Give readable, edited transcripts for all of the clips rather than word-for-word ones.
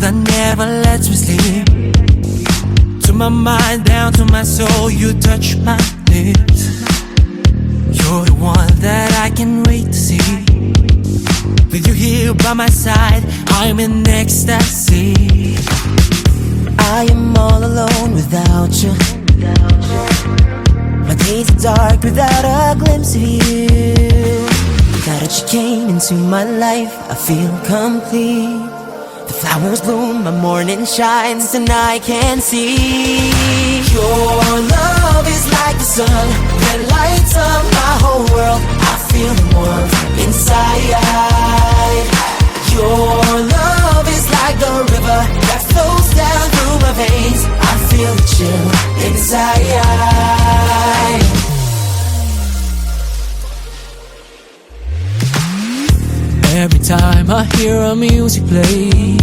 that never lets me sleep. To my mind, down to my soul, you touch my lips. You're the one that I can't wait to see. With you here by my side, I'm in ecstasy. I am all alone without you. My days are dark without a glimpse of you. Now that you came into my life, I feel complete. The flowers bloom, my morning shines, and I can see. Your love is like the sun that lights up my whole world. I feel the warmth inside. Your love is like the river that flows down through my veins. I feel the chill inside. Every time I hear our music play,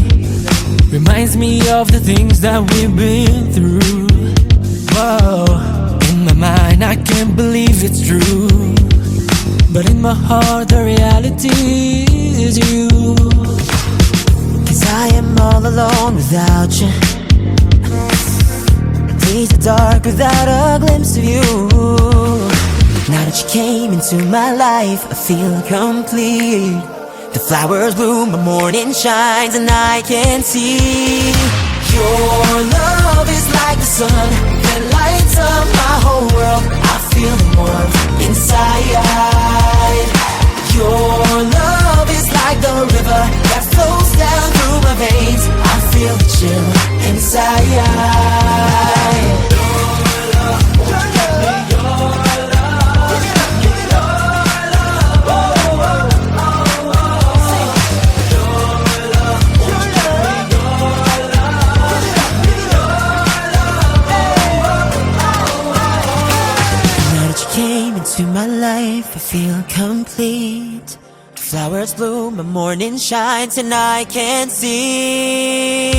reminds me of the things that we've been through. Whoa, in my mind I can't believe it's true, but in my heart the reality is you. Cause I am all alone without you. The days are dark without a glimpse of you. Now that you came into my life, I feel complete. The flowers bloom, my morning shines, and I can see. Your love is like the sun that lights up my whole world. I feel the warmth inside. Your love is like the river that flows down through my veins. I feel the chill inside. To my life, I feel complete. The flowers bloom, my morning shines, and I can see.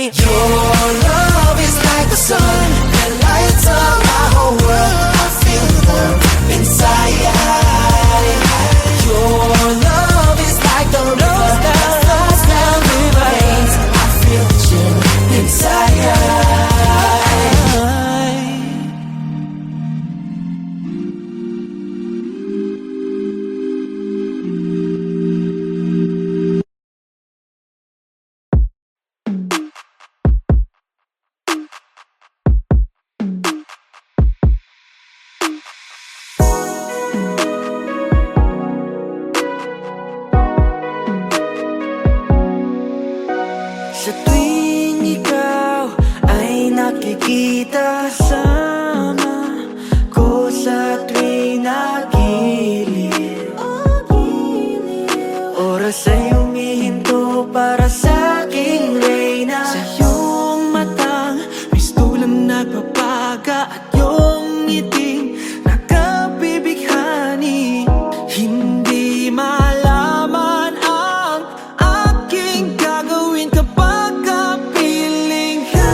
Your love is like the sun that lights up my whole world. I feel the warmth inside. Your love is like the river that flows down through my veins. I feel the chill inside. Sa tuwing ikaw ay nakikita, sama ko sa tuwing nagiliw. Oras ay humihinto para sa aking reyna. Sa iyong matang may tulang nagpapaga at iyong ngiting nakabibighani. Hindi malaman ang aking gagawin kapag kapiling ka.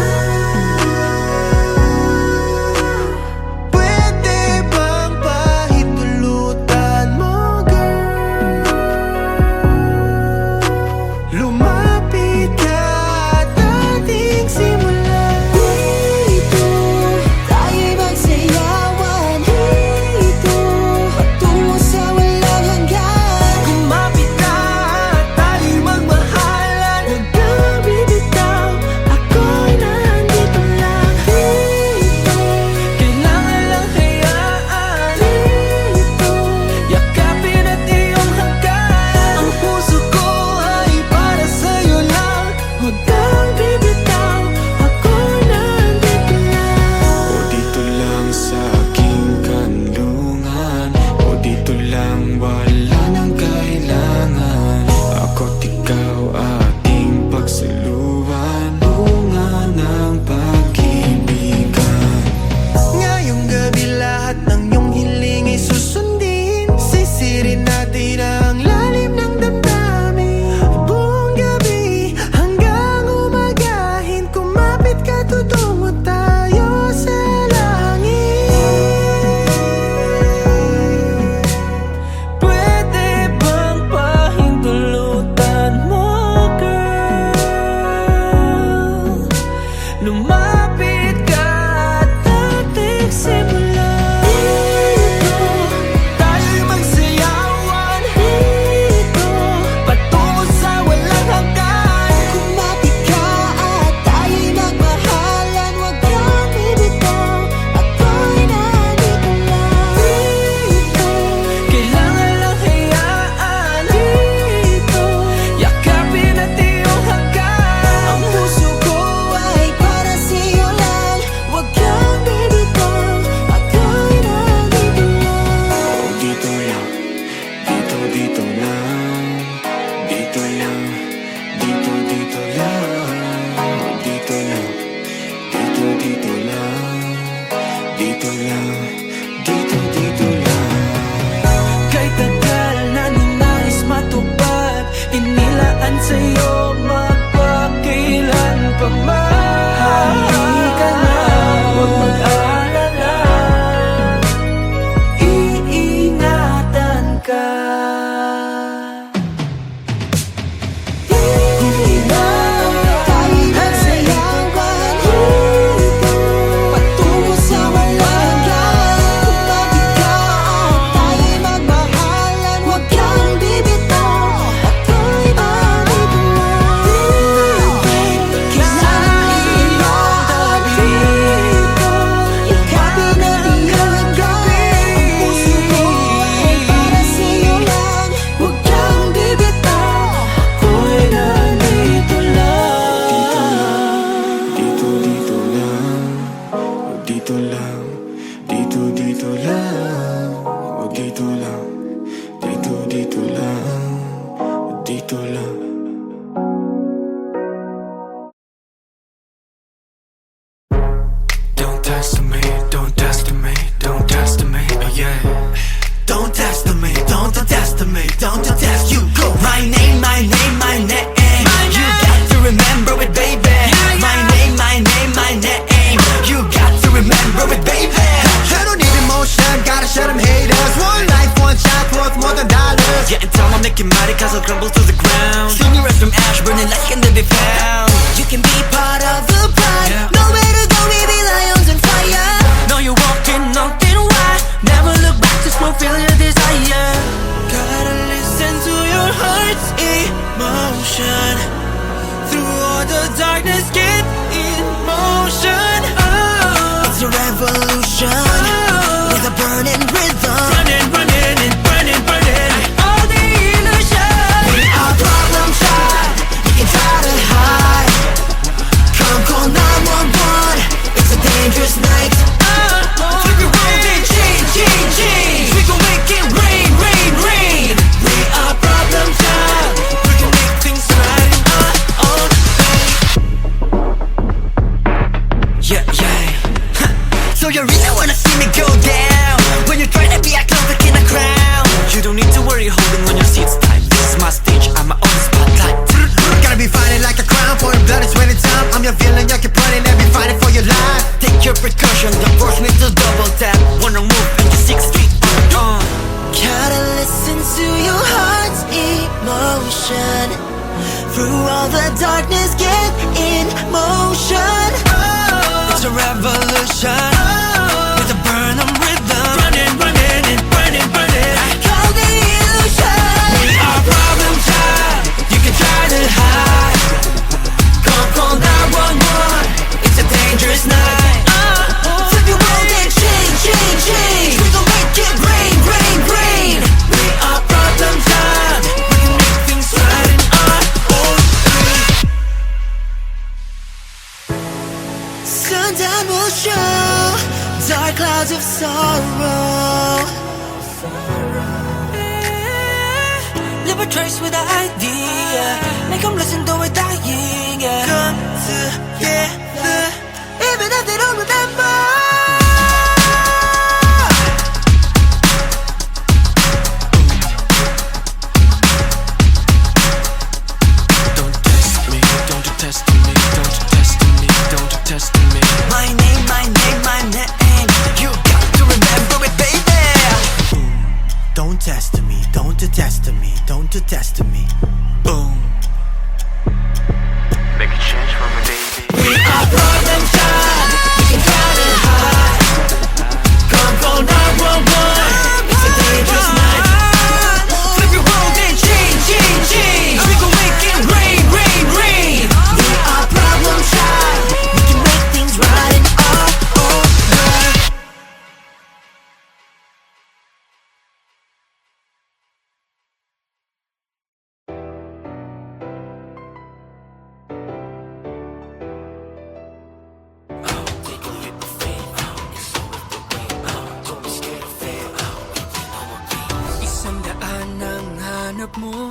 dito lang, dito lang. Kay tagal na ninais matupad, inilaan sa'yo magpakailan pa man. Halika na, huwag mag-alala, iingatan ka. Dito lang, dito lang, oh dito lang, dito lang, dito lang. Don't test me, don't test me, don't test me, oh yeah. Don't test me, don't test me, don't test you go. My name, my name, my name. You got to remember it, baby. My name, my name, my name. You got to remember it, baby. I don't need emotion, gotta shut them haters. One life, one shot, worth more than dollars. Yeah, and tell them make you mad cause I'll crumble to the ground. See me rest from ash, burning like can be found. You can be part of the pride, yeah. Nowhere to go, we be lions on fire. No, you're walking, nothing wide. Never look back, just fulfill your desire. Gotta listen to your heart's emotion. Through all the darkness, get in motion. It's a revolution, with a burning rhythm. Running, running, and burning, burning. All the illusion. We are problem child. You can try to hide. Come call 911. It's a dangerous night. Flip your road and change. We gon' make it rain, rain, rain. We are problem child. We can make things right in our own way. Yeah, yeah. So you really wanna see me go down? When you're trying to be a clown in a crown. You don't need to worry holding on your seats tight. This is my stage, I'm my own spotlight. Gotta be fighting like a crown, for the blood is winning time. I'm your villain, you keep running and be fighting for your life. Take your precaution, the force me to double tap. One wrong move and you're 6 feet on. Gotta listen to your heart's emotion. Through all the darkness, get in motion. It's a revolution, with a burning rhythm. Running, running, and burning, burning. I call the illusion. We are problem child. You can try to hide. Come call 911. It's a dangerous night. Flip your world and change. We gon' make it rain, rain, rain. We are problem child. We can make things right in our own way. Sundown will show dark clouds of sorrow. Leave a trace with an idea. Make them listen to it dying. Yeah. Come together, even if they don't remember. Don't test me, don't test me, don't test me, don't test me. My name, my name, my name. You got to remember it, baby. Don't test me, don't test me, don't test me. Boom. Make a change for me, baby. We are problem child. You can try to hide. Come call 911. It's a dangerous night. Flip your road and change. We gon' make it rain, rain, rain. We are problem child. We can make things right in our own way. Isang daan ang hanap mo,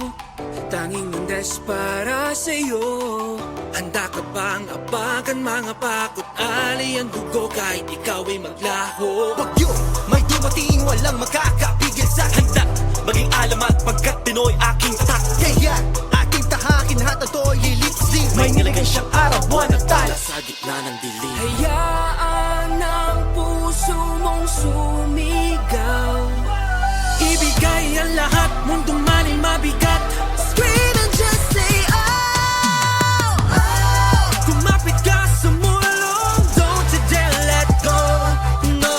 tanging landas para sa'yo. Handa ka bang apakan mga pakot ali ang dugo kahit ikaw ay maglaho? Bagyo, may dumating walang makakapigil sa Handa maging alamat pagkat Pinoy aking tatak. kaya ating tahakin lahat na to'y lilipsin. May nilagay siyang araw, buwan at tala sa gitna ng dilim. Hayaan ang puso mong sumigaw. Ibigay ang lahat, mundo man ay mabigat. Scream and just say oh, oh. Kumapit ka sa mulong, don't you dare let go. No,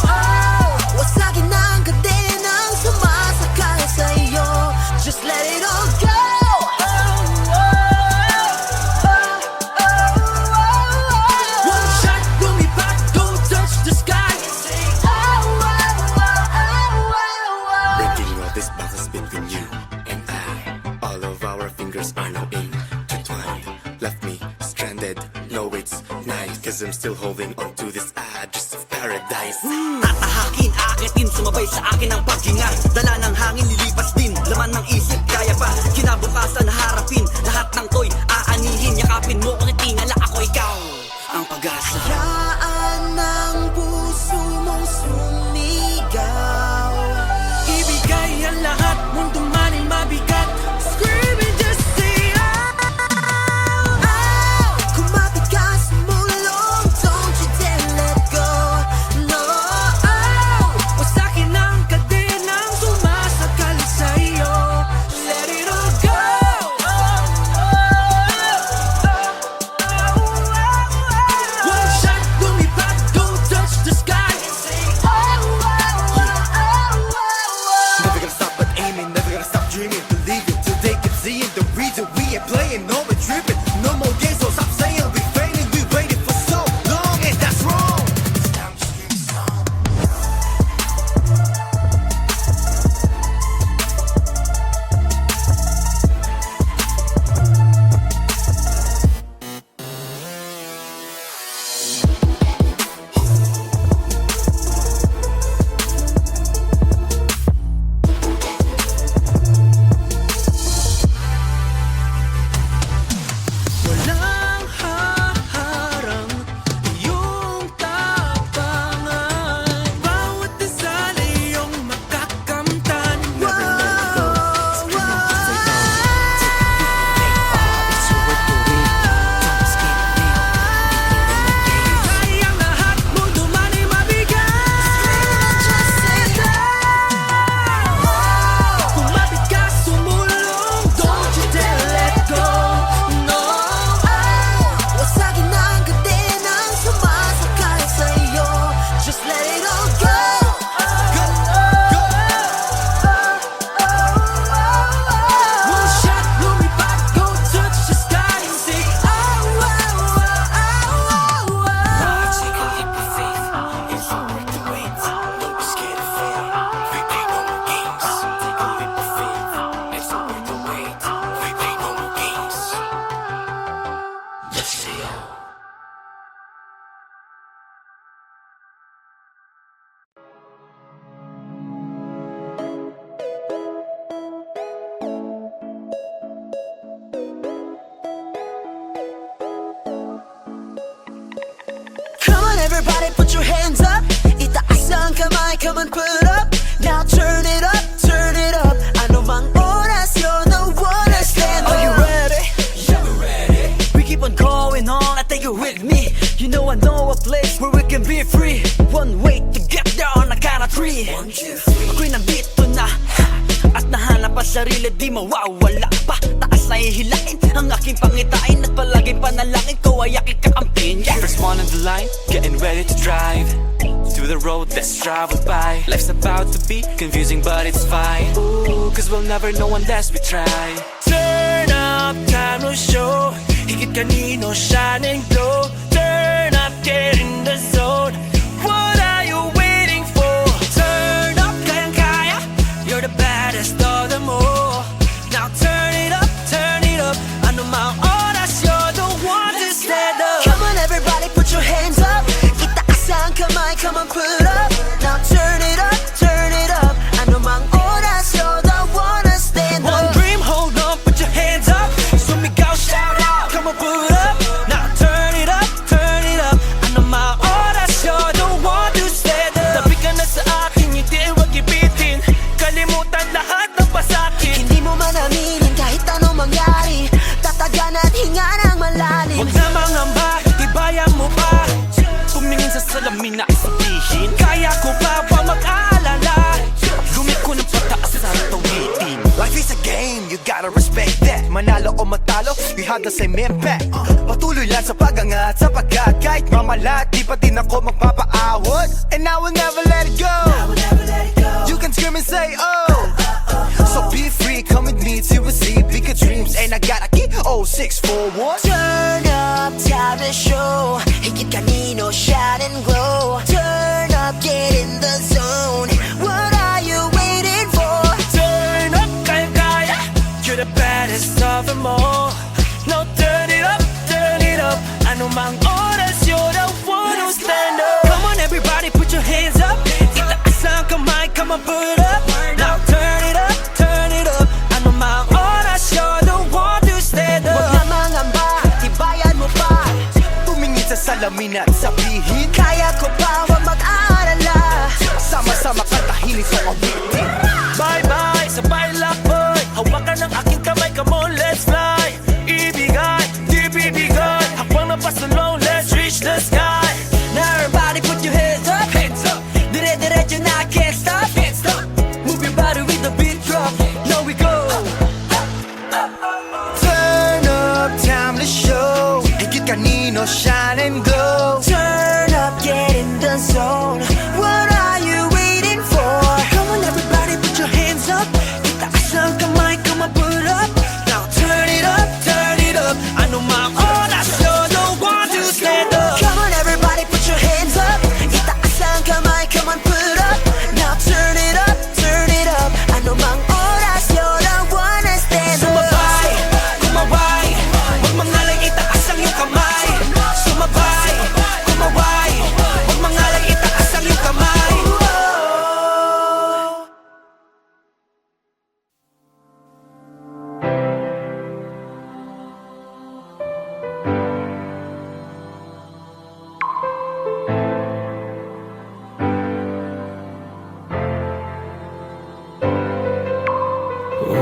Oh, wasagin ang kadenang sumasakay sa'yo. Just let it all go. one shot, lumipad, go touch the sky. Breaking all these boundaries between you and I. All of our fingers are now intertwined. Left me stranded, no it's night. Cause I'm still holding on to this address of paradise. Tatahakin, akitin, sumabay sa akin ang paghinga. Dala ng hangin, lilipas din. Laman ng isip, kaya pa kinabukasan, harapin. Lahat ng to'y aanihin. Yakapin mo, kung tingala ako ikaw ang pag-asa. Hayaan ng puso mong sumigaw. Ibigay ang lahat, mundo man ay mabigat. Scream and just say Oh, kumapit ka sa mulong, don't you dare let go. No, oh, wasakin ang kadenang sumasakal sa'yo. Let it all go. One shot, lumipad, go touch the sky. Never gonna stop but aiming, never gonna stop dreaming. Believing till they can see it. The reason we ain't playing, no we're tripping. No more games, so stop saying we fading. We waited for so long, and that's wrong. Walang haharang iyong tapangan. Bawat dasal ay iyong makakamtan. Sayang lahat, mundo man ay mabigat. Kumapit ka, sumulong, don't you dare let go. No, wasagin ang kadenang sumasakay sa'yo. Just let it all go. one shot, lumipad, go touch the sky and say Take a leap of faith, it's all worth the wait. Don't be scared of fail, we play no more games. Take a leap of faith, it's all worth the wait. We play no more games. Just say oh. Come on everybody, put your hands up. Itaas ang kamay, come on put up. Now turn it up, turn it up. Ano mang oras, you're the one to stand up. Are you ready? Yeah, we're ready. We keep on going on, I take you with me. You know I know a place where we can be free. One way to get there on a count of three. 1, 2, 3. Ako'y nandito na, at nahanap ang sarili, di mawawala pa. Taas na ihilain ang aking pangitain, at palaging panalangin ko ay aking kaampin. Yeah. First one on the line, getting ready to drive to the road that's traveled by. Life's about to be confusing, but it's fine. Ooh, cause we'll never know unless we try. turn up, time to show. Higit kanino, shine and glow. Turn up, get in the zone. What are you waiting for? Turn up, kayang-kaya. You're the baddest of them all. Now turn it up, turn it up. Ano mang oras, you're the one to stand up. Come on everybody, put your hands up. Itaas ang kamay, come on put up. Now turn it up, turn it up. Ano mang oras, you're the one to stand One up. dream, hold on, put your hands up. Sumigaw, shout out, come on, put up. salamin na sabihin? Kaya ko ba mag-aalala? Gumit ko ng pataas at tawitin. Life is a game, you gotta respect that. Manalo o matalo, we have the same impact. Patuloy lang sa pagangat, sapagkat kahit mamalat, di pa din ako magpapaawat. And I will never let it go. You can scream and say oh. So be free, come with me to receive bigger dreams. And I got a key, 0641. Turn up, time to show. Higit kanino, shine and glow. Turn up, get in the zone. What are you waiting for? Turn up, kaya-kaya. You're the baddest of them all. Now turn it up, turn it up. Ano mang oras, you're the one who stand up. Come on everybody, put your hands up. Itaas ang kamay, come on put up. Now turn it up, turn it up. Ano mang oras, you're the one to stand up. Huwag na mangamba, tibayan mo pa. Tumingin sa salamin at sabihin, Kaya ko pa mag-aalala. sama-sama katahinig sa awitin. Bye-bye, sabay lakboy. Hawakan ng aking kamay, come on, let's fly. Ibigay, di bibigay. Hakbang na pasalong, let's reach the sky. Now everybody put your hands up. Hands up, Dire-diretso na, can't stop. can't stop. Move your body with the beat drop. Now we go. Turn up, time to show. Higit kanino, shine and glow. Turn up, get in the zone. What are you waiting for? Come on everybody, put your hands up. Itaas ang kamay, come on, put up. Now turn it up, turn it up. Ano mang oras, you're the one to stand up. Come on everybody, put your hands up. Itaas ang kamay, come on, put up. Now turn it up, turn it up. Ano mang oras, you're the one to stand up. Sumabay, kumaway. Huwag mangalang itaas ang iyong kamay. Sumabay, kumaway. Huwag mangalang itaas ang iyong kamay.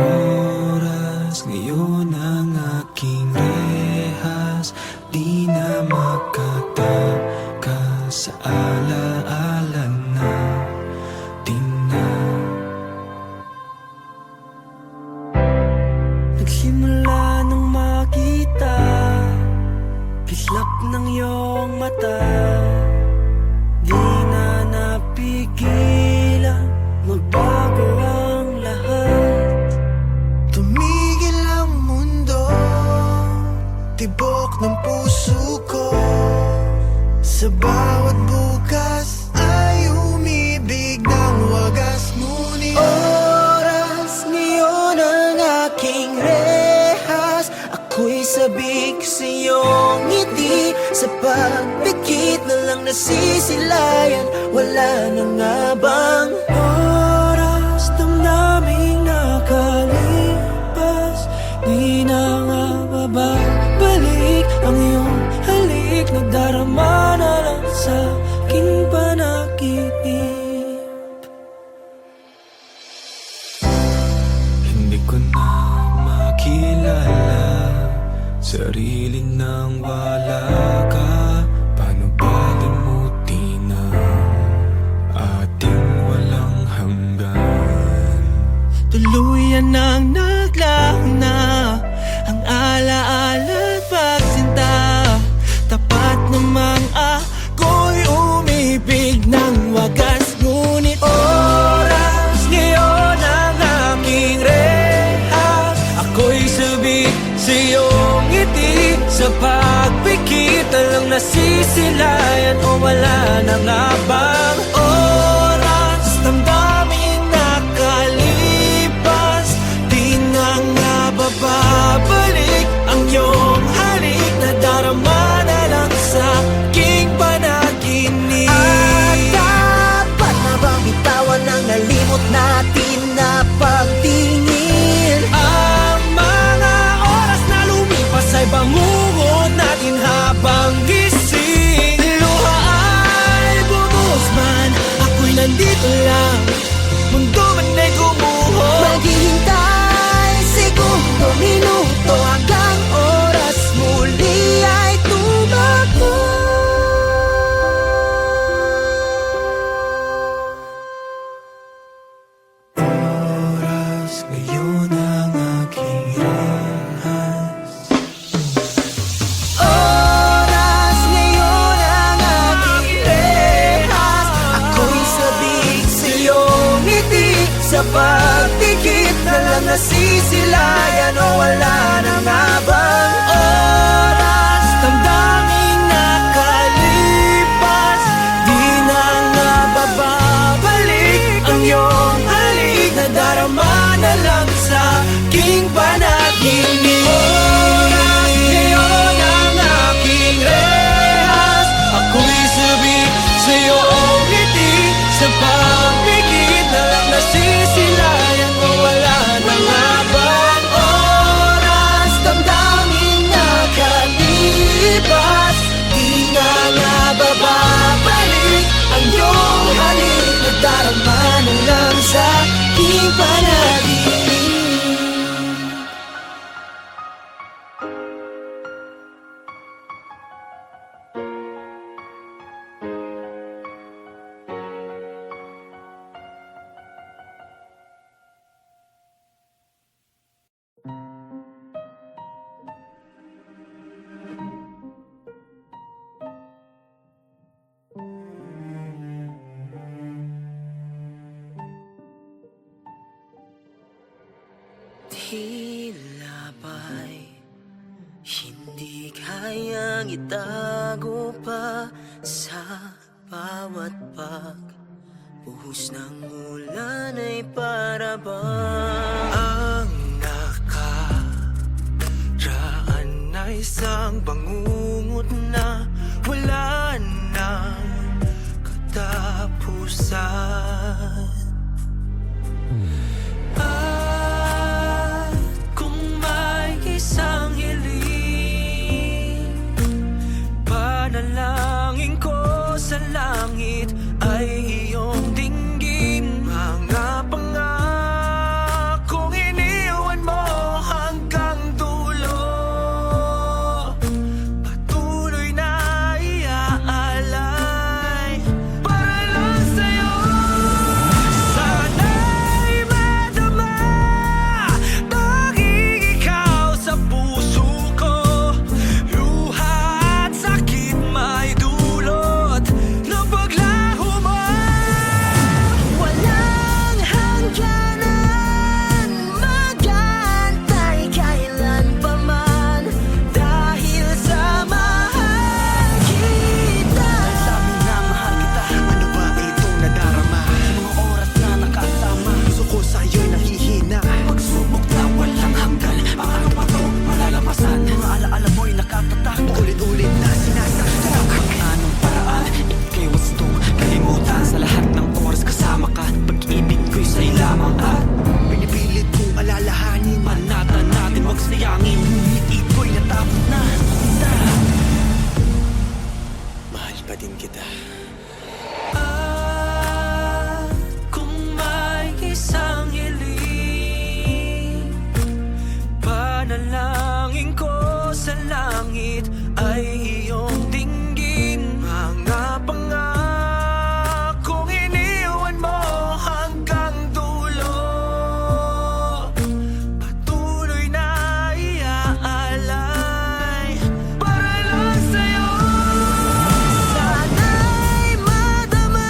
Oras ngayon ang aking rehas, di na makatakas sa alaala na tina. Nagsimula nang makita kislap ng iyong mata, di na napigilan magbago ang lahat. Tumigil ang mundo, tibok ng puso ko. Sa bawat bukas ay umibig ng wagas. Ngunit Oras ngayon ang aking rehas. Ako'y sabik sa iyong ngiti. Sa pagpikit na lang nasisilayan. Wala na nga bang Oras damdaming nakalipas, di na nga babalik ang iyong halik. Nagdarama na lang sa aking panaginip. Hindi ko na makilala sarili nang wala ka. Paano palimutin ang ating walang hanggan? Tuluyan nang naglaho na ang alaala at pagsinta. Tapat namang ako'y umibig ng wagas. Ngunit oras ngayon ang aking rehas. Ako'y sabik sa iyong ngiti. Sa pagpikit lang nasisilayan. O wala na nga bang oras damdamin nakalipas, di na nga babalik ang iyong halik. Nadarama na lang sa aking panaginip. At dapat na bang bitawan ang nalimot natin na pagtingin? Ang mga oras na lumipas ay bangungot natin habang gising. Luha ay bumuhos man, ako'y nandito lang. Mundo man ay gumuho. Maghihintay segundo, minuto hanggang oras muli ay tumago. Sa pagdikit na lang nasisilayan o wala na nga bang oras? Damdaming nakalipas, di na nga bababalik ang iyong halik. Nadarama na lang sa aking panaginip. Oras ngayon ang aking rehas, ako'y sabi sa'yo ang ngiti. Sa pagpigit na lang nasisilayan mo, wala na nga bang oras? Damdamin nakalipas, di na nga bababalik ang iyong halik. Nadarama na lang sa aking panaginip. Tila ba'y hindi kayang itago pa sa bawat pagbuhos ng ulan ay para bang ang nakaraan ay isang bangungot na wala nang katapusan. Isang hiling, panalangin ko sa langit ay iyong dinggin. Mga pangakong iniwan mo hanggang dulo, patuloy na iaalay para lang sa'yo. Sana'y madama tanging ikaw sa puso ko. Luha at sakit may dulot ng paglaho mo. Walang hangganan, mag-aantay kailan pa man, dahil sa mahal kita. Sabi nga mahal kita, Ano ba itong nadarama? mga oras na nakasama. Puso ko sa'yo'y nahihina. Pagsubok na walang hanggan, paano pa to malalampasan? Mga alaala mo'y nakatatak, Ulit-ulit na sinasaktan. anong paraan ika'y wastong kalimutan? Sa lahat ng oras kasama ka, pag-ibig ko'y sa'yo lamang. At Pinipilit kong alalahanin. manatan natin wag sayangin, ngunit ito'y natapos na. Mahal pa din kita. Kung may isang hiling, panalangin ko sa langit ay iyong dinggin. Mga pangakong iniwan mo hanggang dulo, patuloy na iaalay para lang sa'yo. Sana'y madama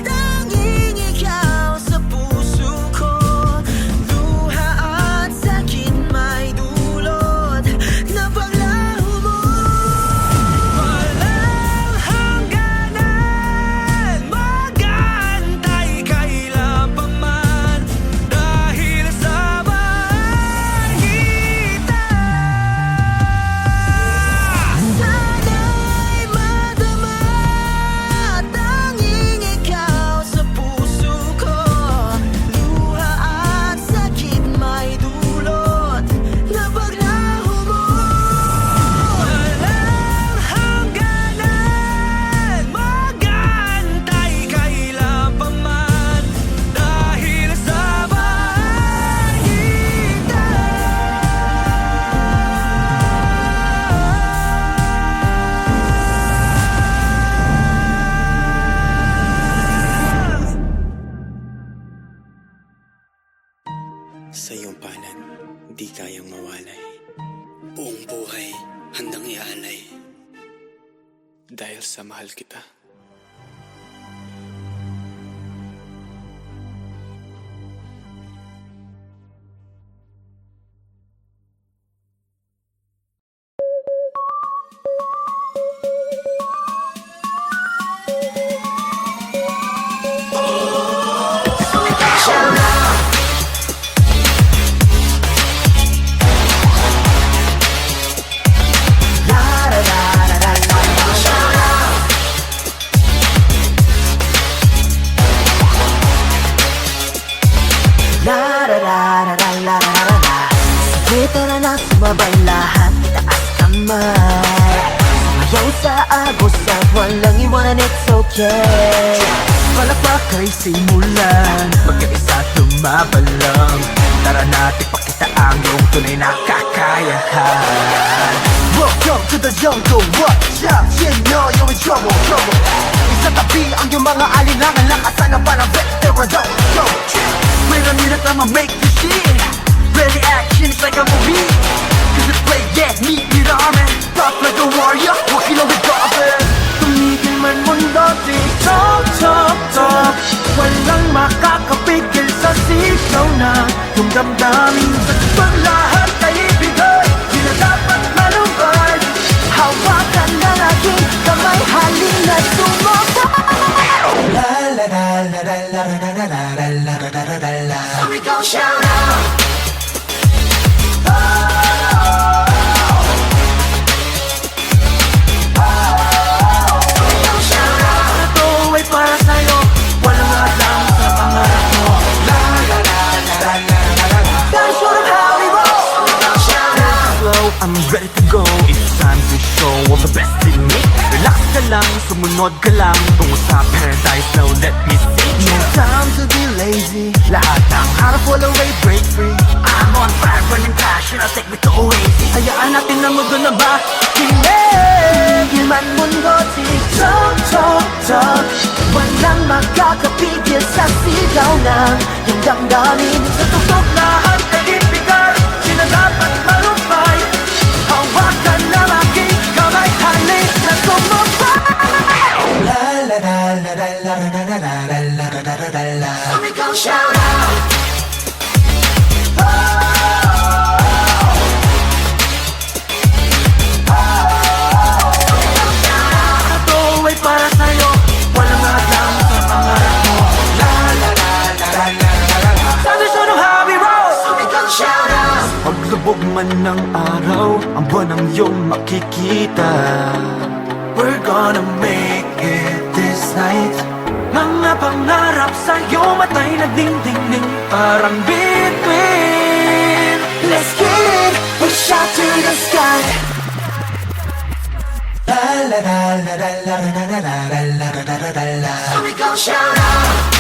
tanging ikaw sa puso ko. Luha at sakit may dulot ng paglaho mo. Walang hangganan, mag-aantay kailan pa man, dahil sa mahal kita. Sana'y madama tanging ikaw sa puso ko. Luha at sakit may dulot ng paglaho mo. Walang hangganan, mag-aantay kailan pa man, dahil sa mahal kita. Sa iyong panan, di kayang mawalay. Buong buhay, handang ialay. Dahil sa mahal kita. and it's okay. Palakpak ay simulan, magkaisa tumabalang. Tara natin pakita ang iyong tunay na kakayahan. Welcome to the jungle, watch out, you know you're in trouble, trouble. Isa tabi ang iyong mga alinlangan, lakasan na parang veteran, go. Wait a minute, I'ma make you see. Ready action, it's like a movie. Cause it's play, yeah, meet me ramen. Tough like a warrior, walking on the carpet. Tumigil man mundo, titok, tok, tok. Walang makakapigil sa sigaw na yung damdamin sa tupang lahat ay ibigay. Di na dapat malumbay. Hawakan ng aking kamay, halina sumabay. So we go shout out. Ito ay para sa'yo, walang hadlang sa pangarap mo. Gotta show them how we roll. So we go shout out. Flow, I'm ready to go. It's time to show all the best in me. Relax ka lang, sumunod ka lang. Tungo sa paradise, now let me see. No time to be lazy. Lahat ng harap walang way, break free. I'm on fire, burning passion, I'll take me to Oasis. Hayaan natin na mundo na ba? Tumigil man mundo, titok, tok, tok. Walang makakapigil sa sigaw ng iyong damdamin. Sa tuktok lahat ay ibigay. Di na dapat malumbay. Hawakan ng aking kamay, halin na sumabay. So we go shout out. Ito ay para sa'yo, walang hadlang sa pangarap mo. Time to show them how we roll. So we go shout out. Paglubog man ng araw, ang buwan ang iyong makikita. We're gonna make it this night. Mga pangarap sa'yo, matay nagding-ding-ding, parang bituin. Let's get it, we shout to the sky. So we go shout out.